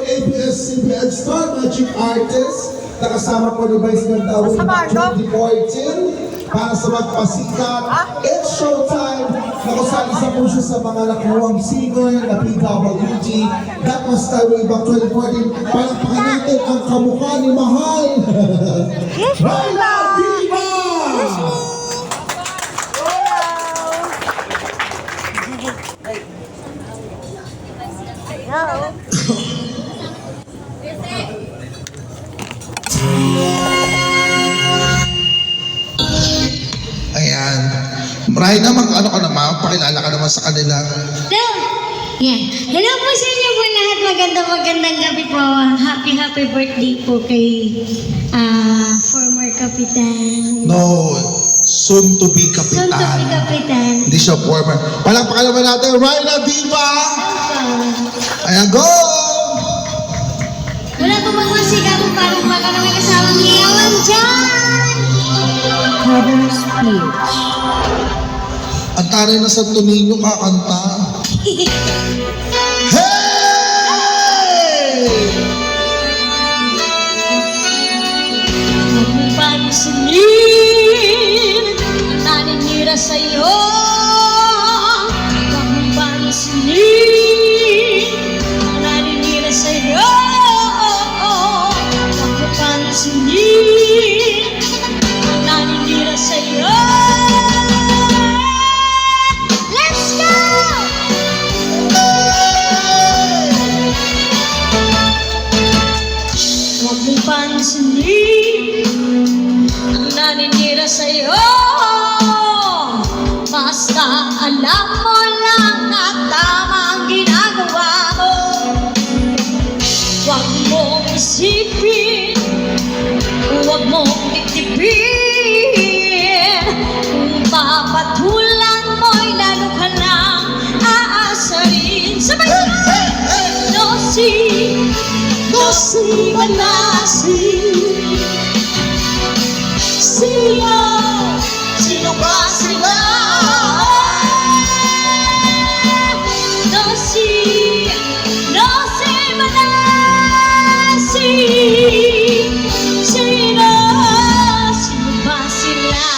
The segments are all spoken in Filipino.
ABS-CBN Star Magic Artist na kasama po ni Vice Ganda 2014 para sa magpasikat. It's showtime na kusali sa puso sa mga nakuwang singer na PWG. That was Taiwan Ibang 2014. Palakpakan natin ang kamukha ni Mahal. Raila Diva! Ayan. Marahil naman, ano ka naman, pakilala ka naman sa kanila. Hello! Yeah. Hello po sa inyo po lahat. Magandang gabi po. Happy birthday po kay former Kapitan. No, soon to be Kapitan. Soon to be Kapitan. Hindi siya former. Palakpakan naman natin, Raila Diva! Ayan, go! Wala po bang masika po parang baka na may kasawang iyawan dyan? Brother speech. Ang taray na Santo Niño kakanta. Hey! Huwag mong pansinin ang naninira sa'yo. Huwag mong pansinin ang naninira sa'yo. Huwag mong pansinin ang naninira sa'yo. Let's go! Huwag mong pansinin ang naninira sa'yo. Basta alam mo lang na tama ang ginagawa mo. Huwag mong isipin, huwag mong itipin. Kung papatulan mo'y lalo ka lang aasarin. Sabay ka! No si manasi. Sila, sino ba sila? No si manasi. Sino ba sila?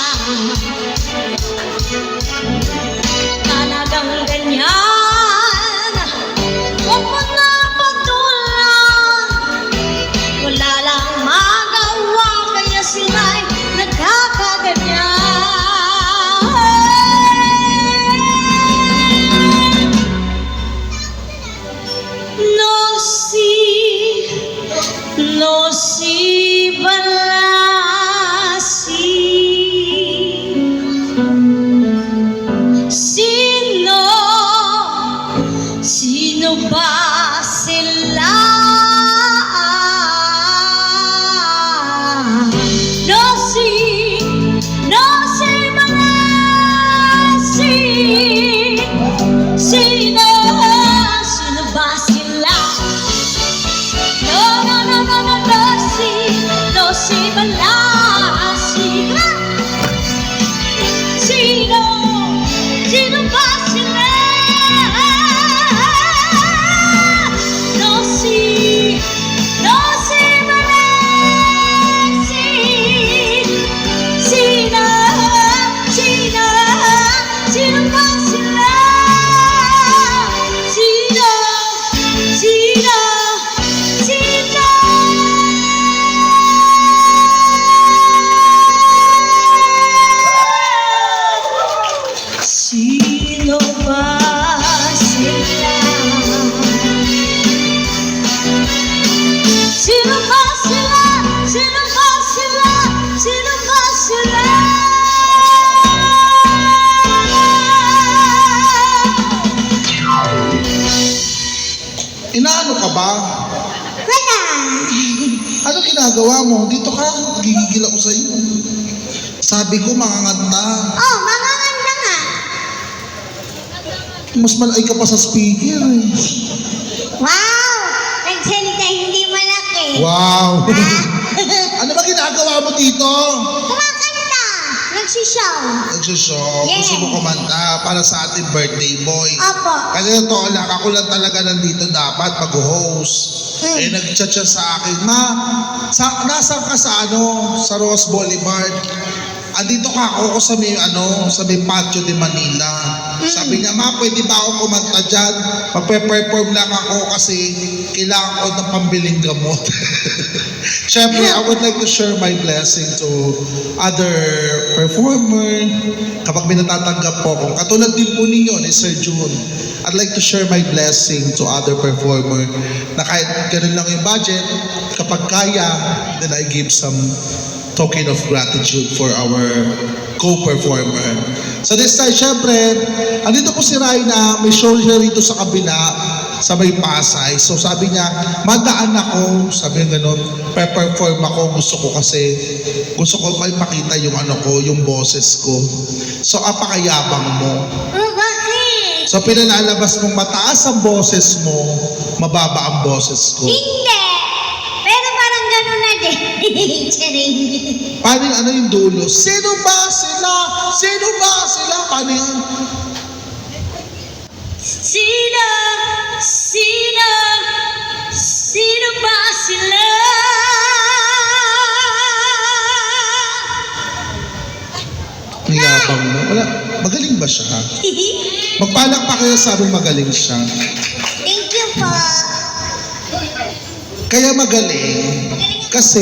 Talagang ganyan. Huwag mo na patulan. Wala lang magawa kaya sila'y nagkakaganyan. No si Balasi. Sino ba sila? No si Manasi. Sino ba sila? No si Manasi. Sino ba sila? No si Manasi. Sino ba sila? Sino ba sila? Sino ba sila? Sino ba sila? Sino ba sila? Inaano ka ba? Wala. Ano ginagawa mo? Dito ka, gigigil ako sa'yo. Sabi ko, manganganta. Oh, manganganda nga. Mas malay ka pa sa speaker eh. Wow! Nagsalita hindi malaki. Wow! Ano ba ginagawa mo dito? Kumakanta. Nagsishow. Nagsushow, gusto mo kumanta para sa ating birthday boy. Opo. Kasi totoo lang, ako lang talaga nandito dapat mag-host. Eh, nag-chat siya sa akin, Ma, nasaan ka sa sa Ross Boulevard? Andito ka ako sa may patio de Manila. Sabi niya, Ma, pwede ba ako kumanta dyan? Magpe-perform lang ako kasi kailangan ko ng pambiling gamot. Siyempre, I would like to share my blessing to other performer. Kapag may natatanggap po akong, katulad din po ninyo ni Sir June, I'd like to share my blessing to other performer na kahit ganun lang yung budget, kapag kaya, then I give some token of gratitude for our co-performer. So this time, syempre, andito po si Rai na may show siya rito sa kabila, sa may Pasay. So sabi niya, madaan ako, sabi niya gano'n, perform ako, gusto ko may makita yung yung boses ko. So apakayabang mo. Bakit? So pinalalabas mong mataas ang boses mo, mababa ang boses ko. Hindi. Pero parang gano'n na din. Charing. Paano yung dulo? Sino ba sila? Sino ba sila? Paano yun? Sino ba sila? Ang yabang mo. Wala, magaling ba siya? Magpalak pa kayo sabi magaling siya. Thank you po. Kaya magaling kasi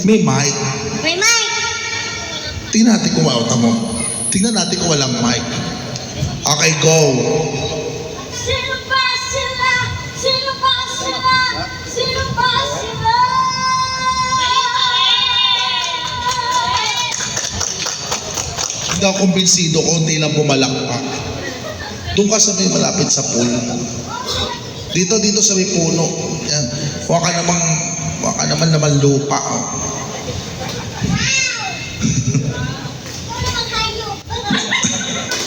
may mic. May mic. Tingnan natin kung mo. Tingnan natin kung walang mic. Okay, go. Sino ba sila? Sino ba sila? Sino ba sila? Hindi ako kumbinsido, konti lang pumalakpak. Doon ka sa may malapit sa pool. Dito sa may puno. Yan. Huwag ka naman lupa. Oh.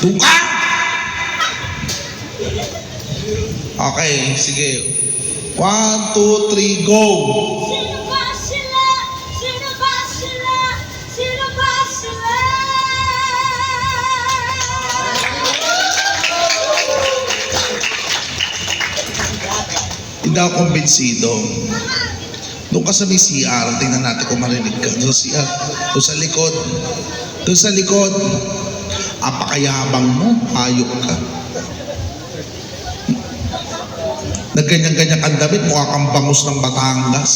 Doon ka! Okay, sige. 1, 2, 3, go! Sino ba sila? Sino ba sila? Sino ba sila? Hindi ako kumbinsido. Doon ka sa may CR, tingnan natin kung marinig ka. Doon sa CR, doon sa likod. Doon sa likod. Apakayabang mo, hayop ka. Nagganyan-ganyan kang damit, mukha kang bangus ng Batangas.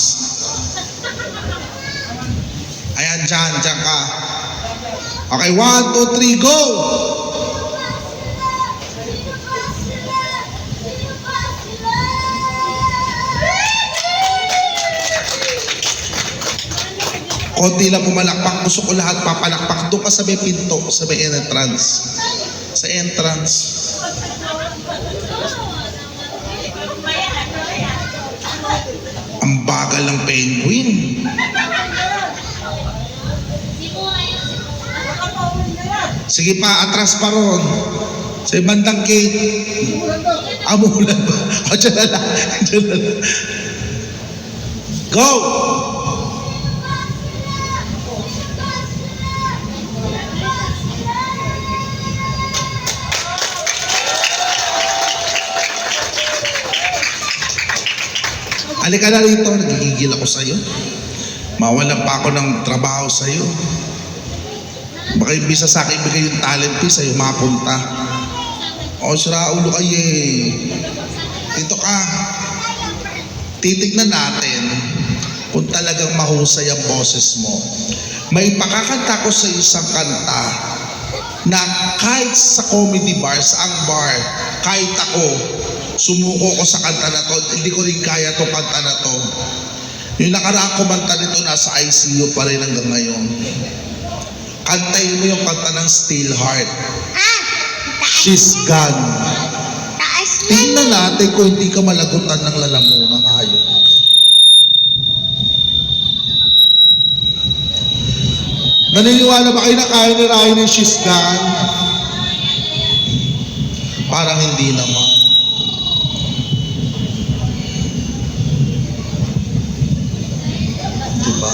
Ayan, dyan ka. Okay, 1, 2, 3, go! Konti lang pumalakpak, gusto ko lahat papalakpak. Doon ka sa may pinto, sa may entrance. Sa entrance. Ang bagal ng penguin. Sige pa, atras pa ron. Sa bandang gate. Amulan ba? O, dyan na lang. Dyan na lang. Go! Halika na rito, nagigigil ako sa'yo. Mawalan pa ako ng trabaho sa'yo. Baka imbisa sa akin ibigay yung talent fee sa'yo mapunta. O, sira ulo kayo eh. Dito ka. Titignan natin kung talagang mahusay ang boses mo. May pakakanta ko sa isang kanta na kahit sa comedy bar, sa ang bar, kahit ako, sumuko ko sa kanta na to, hindi ko rin kaya itong kanta na to. Yung nakaraang kumanta nito, nasa ICU pa rin hanggang ngayon. Kantayin mo yung kanta ng Still Heart. She's Gone. Taas na. Tingnan natin kung hindi ka malagutan ng lalamunan hayop. Naniniwala ba kayo na kaya ni Ryan ng She's Gone? Parang hindi naman. Diba?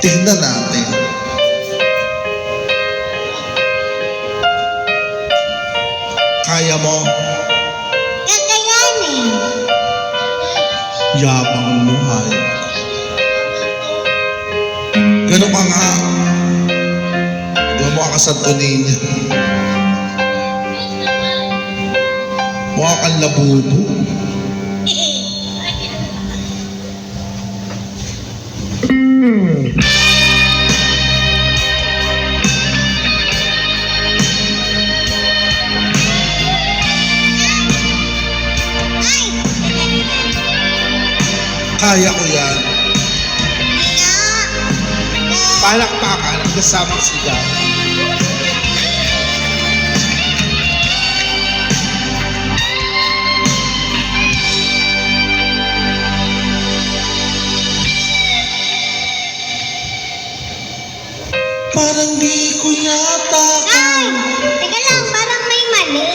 Tingnan natin. Kaya mo? Kakayanin. Yabang mo, hayop. Ganun ka nga. Mukha ka Santo Niño. Mukha kang labubo. Kaya ko yan. Palakpakan ang kasamang sigaw. Parang di ko yata Ay! Teka lang, parang may mali.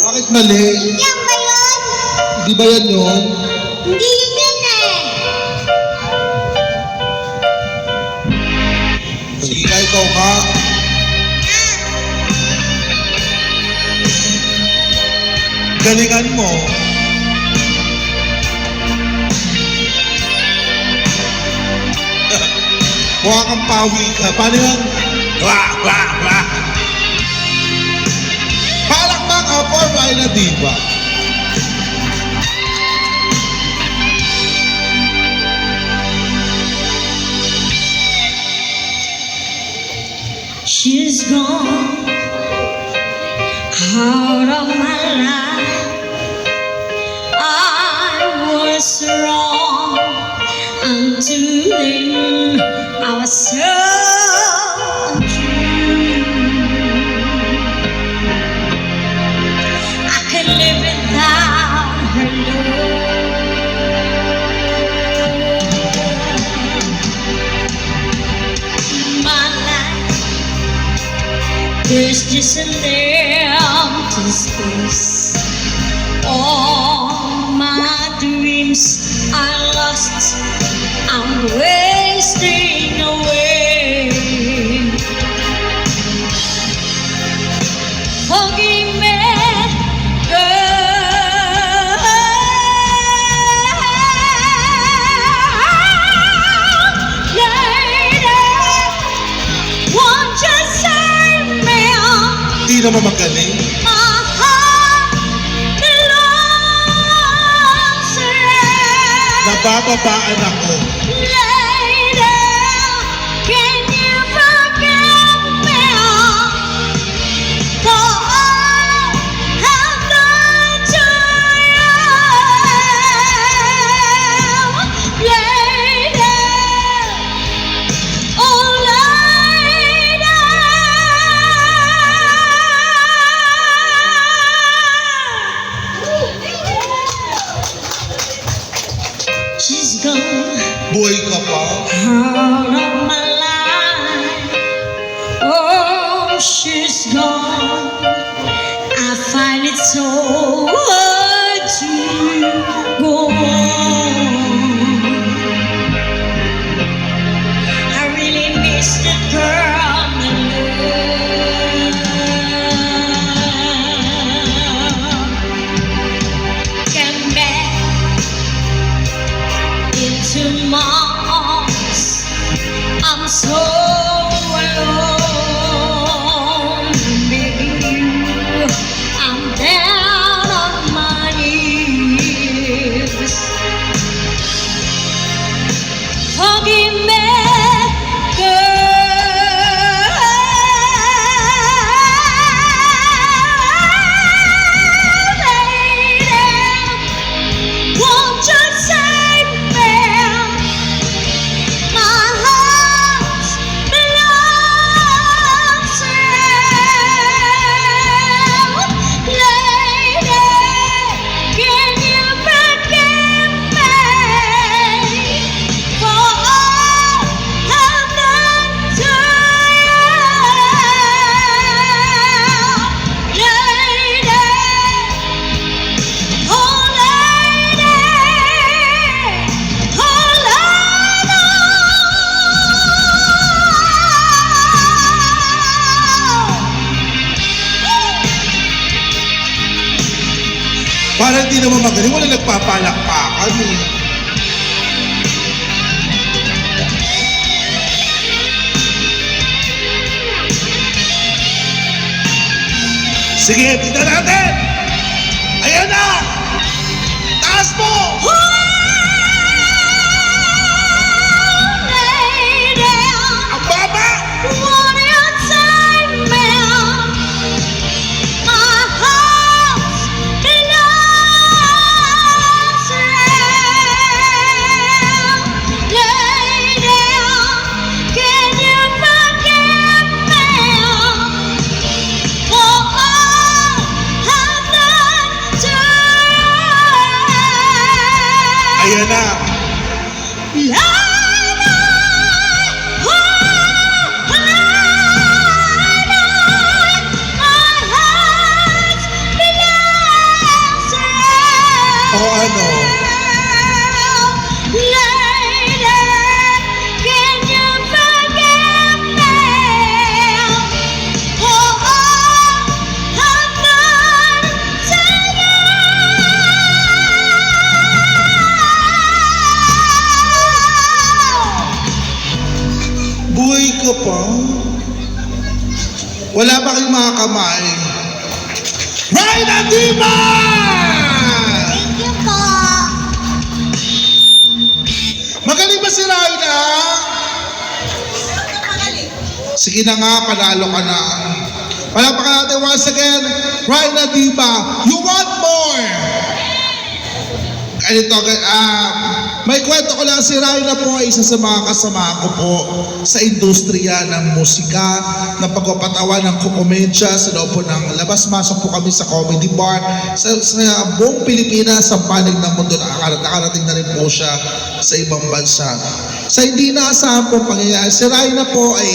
Bakit mali? Yan ba yun? Di ba yan yun? Hindi yun yun eh. Sige ka, ikaw ka. Galingan mo. Mukha kang pawi ka. Paano yan? Wah, wah, wah. Palakpak ka for Myla Diva. She's gone out of my life. I was wrong until then. I was so untrue. I could live without her love. My life, there's just an empty space. All my dreams are lost. I'm wasting away. Forgive me, girl. Lady, won't you save me? Hindi naman magaling. My heart belongs to you. Nabababaan ako. Lady, can you forgive me for all I've done to you? Lady, oh lady. She's gone Para hindi naman magaling, wala nagpapalakpakan eh. Sige, tignan natin! Ayan na! Taas mo! Ang baba! Ayan na! O ano? Buhay ka pa? Wala ba kayong mga kamay? Rhina Diva! Thank you po. Magaling ba si Rhina? Sige na nga, panalo ka na. Palakpakan natin once again, Rhina Diva, you want more! Ganito, may kwento ko lang, si Rhina po ay isa sa mga kasama ko po sa industriya ng musika, ng pagpapatawa ng kukomedya, sa loob po ng labas-masok po kami sa comedy bar, sa buong Pilipinas, sa panig ng mundo, nakarating na rin po siya sa ibang bansa. Sa hindi naasahan po pangyayari, si Rhina po ay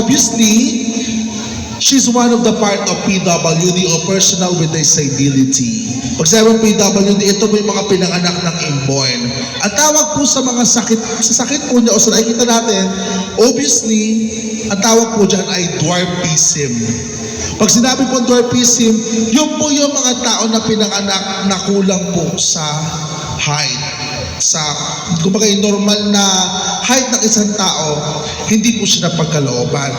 obviously, she's one of the part of PWD o Personal with Disability. Pag sabi PWD, ito po yung mga pinanganak ng inborn. Ang tawag po sa mga sakit, sa sakit po niya o sa nakikita natin, obviously, ang tawag po dyan ay dwarfism. Pag sinabi po dwarfism, yun po yung mga tao na pinanganak na kulang po sa height. Sa, kumbaga yung normal na height ng isang tao, hindi po siya napagkalooban.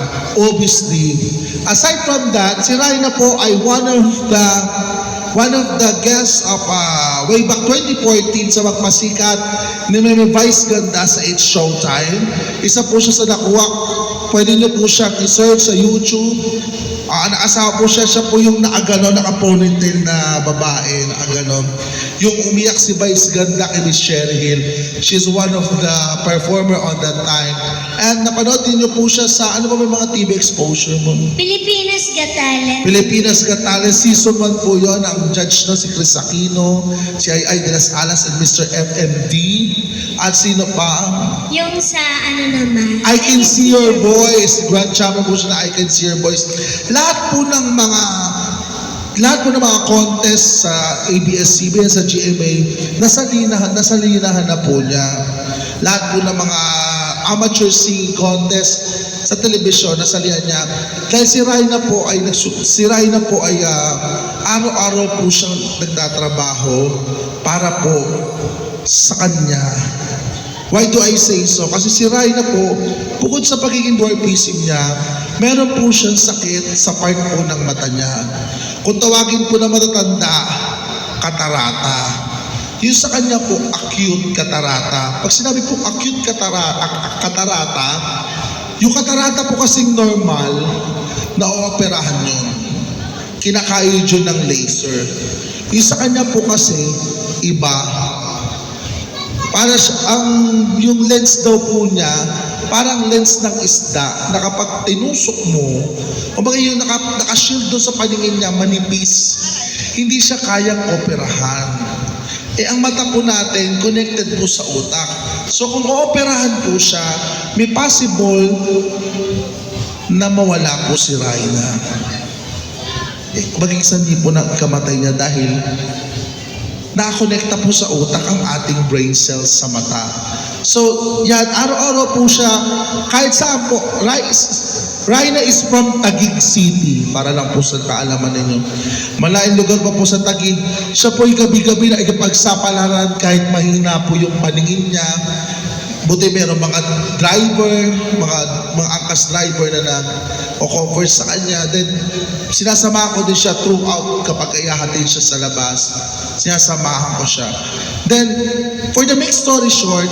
Obviously, aside from that, si Rhina po ay one of the guests of way back 2014 sa magmasikat ni Meme Vice Ganda sa It's Showtime. Isa po siya sa nakuha. Pwede niyo po siya i-search sa YouTube. Nakasawa po siya po yung naaganon, naka-ponytail na babae, naaganon. Yung umiyak si Vice Ganda kay Miss Sherry Hill. She's one of the performer on that time. And napanood din niyo po siya sa, ano ba may mga TV exposure mo? Pilipinas Got Talent. Pilipinas Got Talent, season 1 po yun. Ang judge na si Chris Aquino, si Ay de las Alas and Mr. FMD. At sino pa? Yung sa ano naman. I Can See Your Voice. Grand champion po siya na I Can See Your Voice. Lahat po ng mga contest sa ABS-CBN, sa GMA, nasa linahan na po niya. Lahat po ng mga amateur singing contest sa telebisyon, nasa lihan niya. Dahil si Rhina po ay araw-araw po siyang nagtatrabaho para po sa kanya. Why do I say so? Kasi si Rhina po, bukod sa pagiging dwarfism niya, meron po siyang sakit sa part po ng mata niya. Kung tawagin po na matatanda, katarata. Yung sa kanya po, acute katarata. Pag sinabi po acute katarata, yung katarata po kasing normal, na-operahan yun. Kinakain yun ng laser. Yung sa kanya po kasi, iba. Para yung lens daw po niya, parang lens ng isda na kapag tinusok mo, o bagay yung nakashield doon sa paningin niya, manipis, hindi siya kayang operahan. Ang mata po natin, connected po sa utak. So kung ooperahan po siya, may possible na mawala po si Rhina. Maging sandi po na ikamatay niya dahil nakakonekta po sa utak ang ating brain cells sa mata. So, yan, araw-araw po siya, kahit saan po, Raina is from Taguig City, para lang po sa kaalaman ninyo. Malaking lugar pa po sa Taguig. Siya po ay gabi-gabi na ikapagsapalaran kahit mahina po yung paningin niya. Buti meron mga driver, mga angkas driver na nag-o-cover sa kanya. Then, sinasamahan ko din siya throughout kapag ayahatid siya sa labas. Sinasamahan ko siya. Then, for the make story short,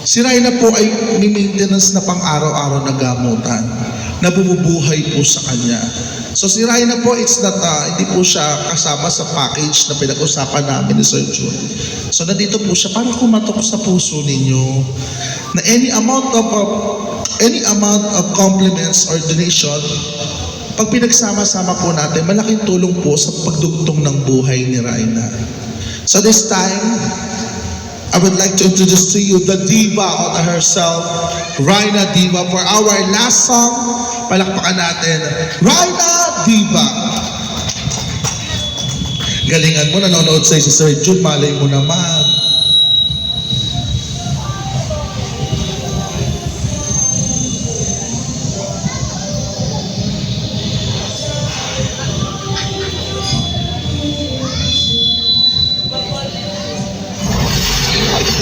si Raina po ay may maintenance na pang-araw-araw na gamutan na bumubuhay po sa kanya. So si Raina po, it's not, hindi po siya kasama sa package na pinag-usapan namin ni Sir Jun. So nandito po siya para kumatok sa puso ninyo na any amount of compliments or donation, pag pinagsama-sama po natin, malaking tulong po sa pagdugtong ng buhay ni Raina. So this time, I would like to introduce to you the diva of herself, Raina Diva, for our last song. Palakpakan natin, Raina Diva. Galingan mo, nanonood sa'yo si Sir Jun, malay mo naman.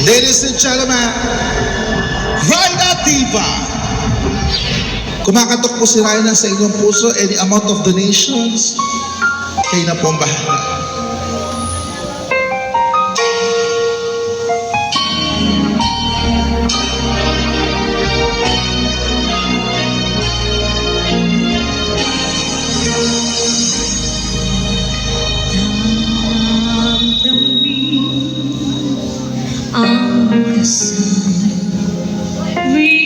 Ladies and gentlemen, Raina Diva. Kumakatok po si Raina sa inyong puso, any amount of donations, kayo na po ang bahala. Ang kasawian may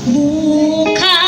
bukas.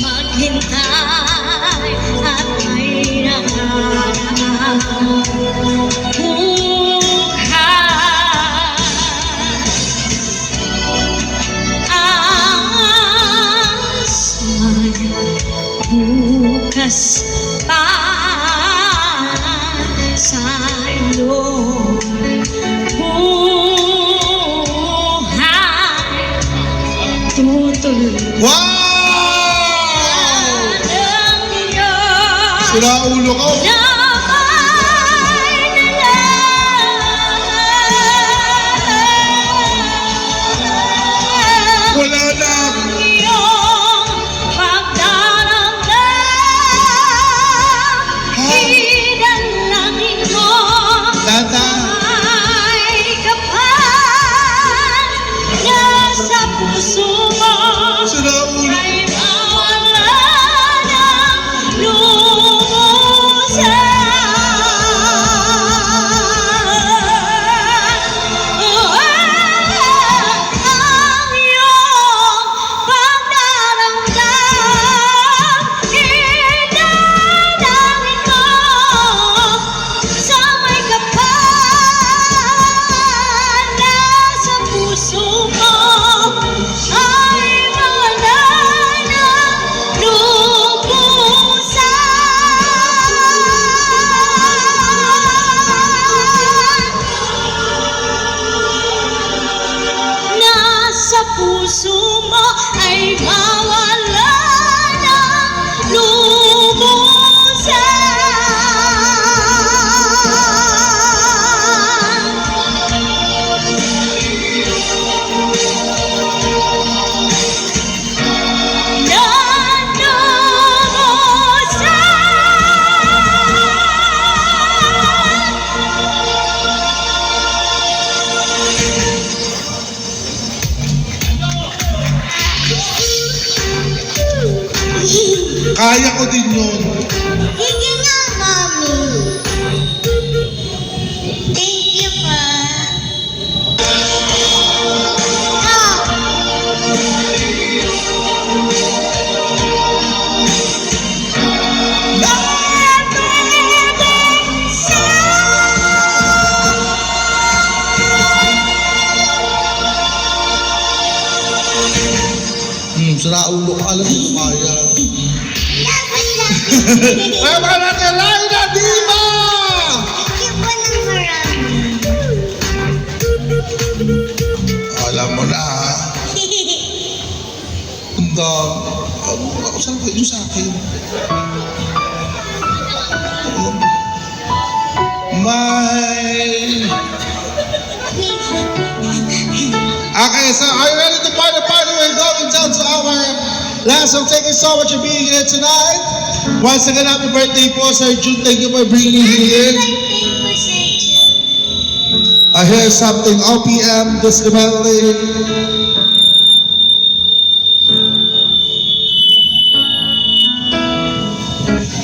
maghintay at may nakaraan. Bukas pa sa iyong buhay tutuloy Wow! ang iyong Sira ulo ko. damay na lang. Wala na. Iyong pagdaramdam, idalangin mo Tata. ay kapal na sa puso mo Sira ulo. ay mawala ng ang iyong pagdaramdam, idalangin mo sa may kapal na sa puso mo ay mawala ng lubusan. Nasa puso mo ay mawala ng lubusan. Kaya ko din yun. Sige nga, Mami. Thank you pa. Sira ulo ko. Alam mo, kaya. Kaya ba natin, Laila Diva! Alam mo na, ha? Ang dami. Saan ko yung sa akin? May... Okay, so are you ready to party? We're going down to our last song. Thank you so much for being here tonight. Once again, happy birthday po, Sir June. Thank you for bringing me here. I hear something. OPM, this melody.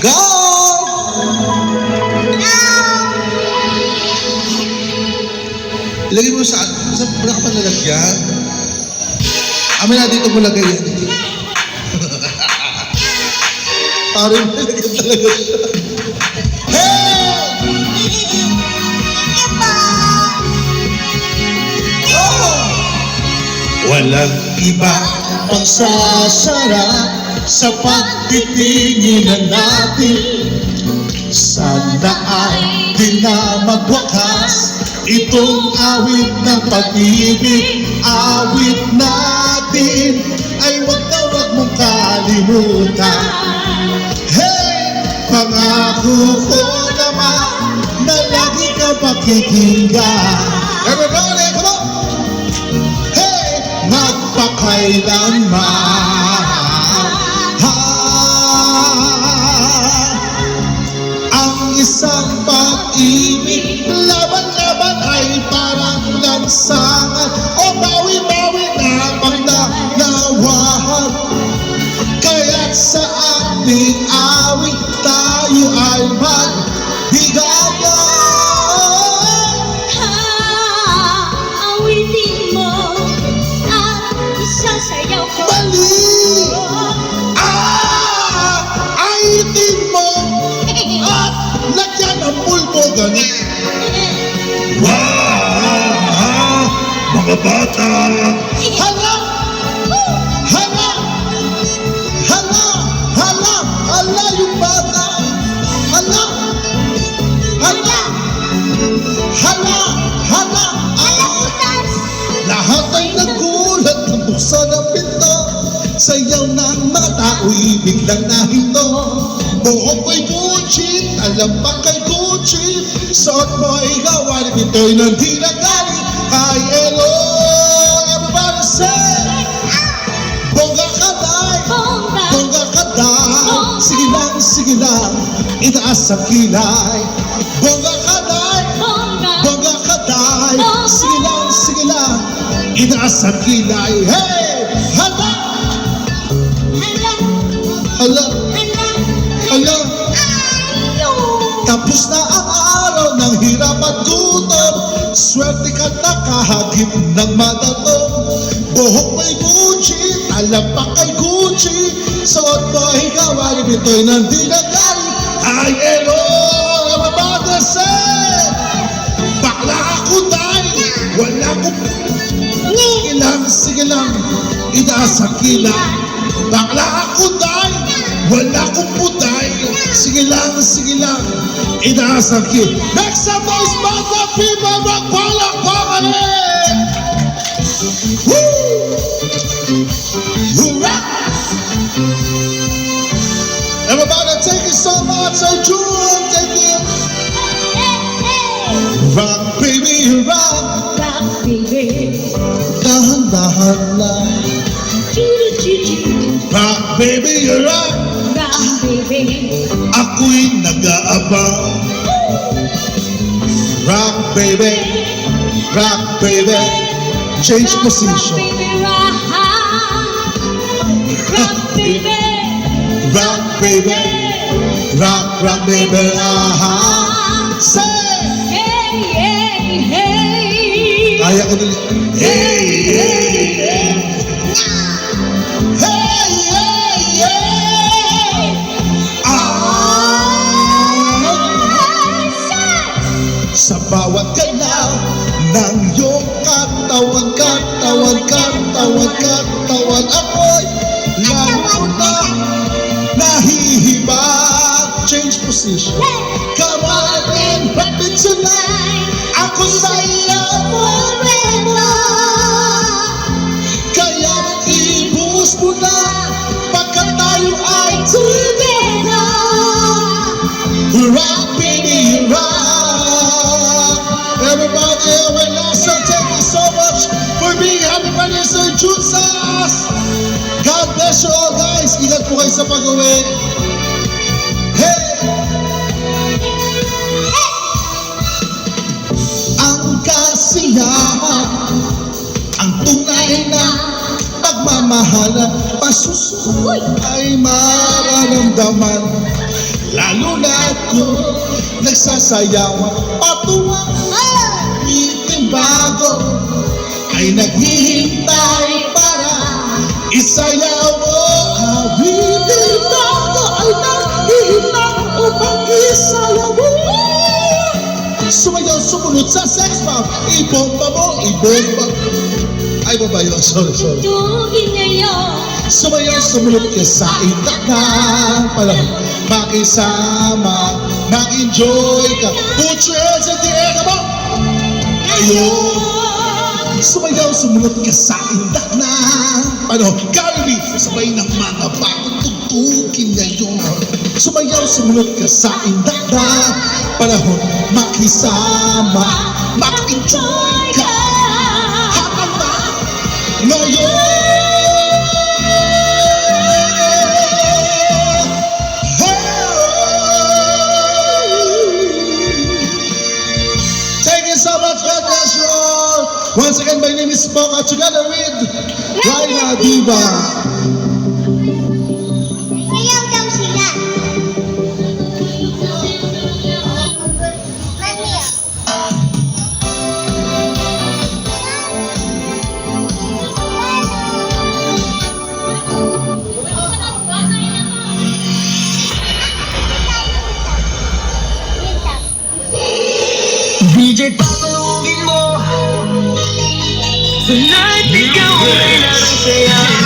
Go! Ilagay mo saan wala ka pa nalagyan? Amin na dito mo lagay yan. Parang nalagyan talaga siya. Hey! Oh! Walang iba pang sasara sa pagtitinginan natin. Sana ay di na magwakas itong awit ng pag-ibig. Awit natin ay wag na wag mong kalimutan. Hey! Pangako ko naman na lagi ka pakikinggan. Everybody, come on! Hey! Magpakailanman ang isang pag-ibig. Laban-laban ay parang lansangan o bawi-bawi na pagdalawahan. Kaya't sa ating awit tayo ay magbigayan. Awitin mo at isasayaw ko. Balik! bata. Hala! Hala! Hala! Hala! Hala yung bata! Hala! Hala! Hala! Hala! Lahat ay nagulat nang buksan ang pinto. Sayaw ng mga tao'y biglang nahinto. Buhok ko'y Gucci, talampang kay Gucci. Suot mo ay gawain, ito'y nandi na galing kay Elo. Everybody say, bongga ka day, bongga ka day. Sige lang, itaas ang kilay. Bongga ka day, bongga ka day. Sige lang, itaas ang kilay. Hey, hala, hala, hala. Tapos na ang araw ng hirap at gutom. Swerte ka nakahagip ng madatong. Buhok may Gucci, talapak kay Gucci. Suot mo ay gawain, ito'y nandi na galing ay Elo. Everybody say, bakla ako dahil wala akong sige lang, itaas ang kilay. Bakla ako dahil wala akong putay. Sige lang, itaas ang kilay. Make some noise, mga people, magpalakpakan eh! Woo! Hurrah! Everybody, thank you so much. Sir June, thank you. Rock, baby, rock. Dahan-dahan lang. Rock, baby, rock. Ako'y nag-aabang. Rock, baby. Rock, baby. Change position. Rock, baby. Rock, baby. Say! Kaya ko nila. Hey, hey, hey. Hey, hey, hey. Sa bawat galaw ng iyong katawan ako'y lalo na nahihibang. Change position. Come on and help me tonight. Ako sa'yo forever. Kaya ibuhos mo na pagkat tayo ay together. Rock, baby, rock. Everybody, every last song, thank you so much for being happy birthday, Sir Junsas. God bless you all, guys. Ingat po kayo sa pag-uwi. Hey! Ang kasiyahan, ang tunay na pagmamahalan, pasusunod ay mararamdaman. Lalo na kung nagsasayawan, patuwa, iting bago ay naghihintay para isayaw mo. Awiting bago ay naghihintay upang isayaw mo. Sumayaw, sumunod sa sex bomb. Ibomba mo, ibomba. Ay, baba yun. Sorry. Sumayaw, sumunod ka sa itak ng panahon. Makisama, mag-enjoy ka. Put your hands in the air, come on! Ayun. Sumayaw, sumunod ka sa itak ng panahon. Carry me, sabay ng mga bagong tugtugin ngayon. Sumayaw, sumunod ka sa itak ng panahon. Makisama, mag-enjoy ka. Habang ba ngayon? Once again, my name is Mocha, together with Raina Diva. Sayaw daw sila. DJ, patalugin mo Tonight, ikaw ay narang saya.